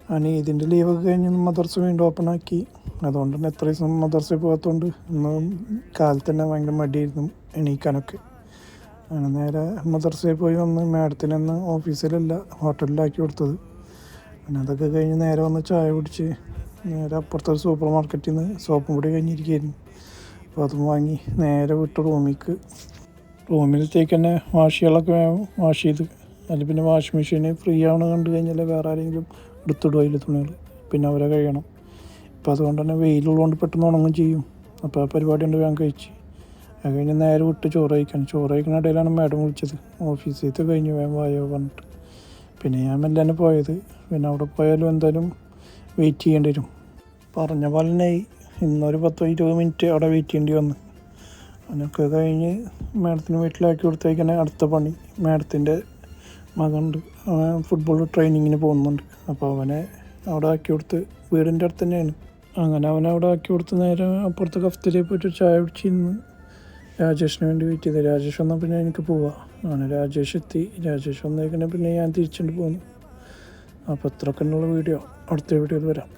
അങ്ങനെ ഇതിൻ്റെ ലീവൊക്കെ കഴിഞ്ഞ് മദർസ വീണ്ടും ഓപ്പൺ ആക്കി. അതുകൊണ്ട് തന്നെ എത്ര ദിവസം മദർസയിൽ പോകാത്തതുകൊണ്ട് ഇന്ന് കാലത്ത് തന്നെ ഭയങ്കര മടിയായിരുന്നു എണീക്കാനൊക്കെ. അങ്ങനെ നേരെ മദർസയിൽ പോയി വന്ന് മാഡത്തിനന്ന് ഓഫീസിലല്ല ഹോട്ടലിലാക്കി കൊടുത്തത്. പിന്നെ അതൊക്കെ കഴിഞ്ഞ് നേരെ വന്ന് ചായ കുടിച്ച് നേരെ അപ്പുറത്തെ സൂപ്പർ മാർക്കറ്റിൽ നിന്ന് സോപ്പും പൊടി കഴിഞ്ഞിരിക്കുകയായിരുന്നു. അപ്പോൾ അതും വാങ്ങി നേരെ വിട്ട് റൂമിലത്തേക്ക് തന്നെ വാഷികളൊക്കെ വാഷ് ചെയ്ത്. അതിൽ പിന്നെ വാഷിംഗ് മെഷീന് ഫ്രീ ആവണ കണ്ടു കഴിഞ്ഞാൽ വേറെ ആരെങ്കിലും എടുത്തിടും അതിൽ തുണികൾ, പിന്നെ അവരെ കഴിയണം. ഇപ്പോൾ അതുകൊണ്ട് തന്നെ വെയിലുള്ളതുകൊണ്ട് പെട്ടെന്ന് ഉണങ്ങും ചെയ്യും. അപ്പോൾ ആ പരിപാടി ഉണ്ട് ഞാൻ കഴിച്ച്. അത് കഴിഞ്ഞ് നേരെ വിട്ട് ചോറ് കഴിക്കുന്ന ഇടയിലാണ് മാഡം വിളിച്ചത്. ഓഫീസിലത്തെ കഴിഞ്ഞ് വേഗം വായോ പറഞ്ഞിട്ട്. പിന്നെ ഞാൻ മെല്ലെ തന്നെ പോയത്. പിന്നെ അവിടെ പോയാലും എന്തായാലും വെയിറ്റ് ചെയ്യേണ്ടി വരും. പറഞ്ഞ പോലെ തന്നെ ഇന്നൊരു 10-20 മിനിറ്റ് അവിടെ വെയിറ്റ് ചെയ്യേണ്ടി വന്നു. അതിനൊക്കെ കഴിഞ്ഞ് മാഡത്തിന് വീട്ടിലാക്കി കൊടുത്തേക്കാണ് അടുത്ത പണി. മാഡത്തിൻ്റെ മകനുണ്ട്, അവൻ ഫുട്ബോൾ ട്രെയിനിങ്ങിന് പോകുന്നുണ്ട്. അപ്പോൾ അവനെ അവിടെ ആക്കി കൊടുത്ത്, വീടിൻ്റെ അടുത്ത് തന്നെയാണ്. അങ്ങനെ അവനെ അവിടെ ആക്കി കൊടുത്ത് നേരെ അപ്പുറത്തെ കഫ്റ്റീരിയയിൽ പോയിട്ട് ചായ കുടിച്ചിരുന്ന് രാജേഷിന് വേണ്ടി വെയിറ്റ് ചെയ്ത്. രാജേഷ് വന്നാൽ പിന്നെ എനിക്ക് പോവാം. അങ്ങനെ രാജേഷ് എത്തി. രാജേഷ് വന്നേക്കണേ പിന്നെ ഞാൻ തിരിച്ചുകൊണ്ട് പോന്നു. അപ്പോൾ ഇത്രയൊക്കെ ഉള്ള വീഡിയോ അടുത്ത വീഡിയോയിൽ വരാം.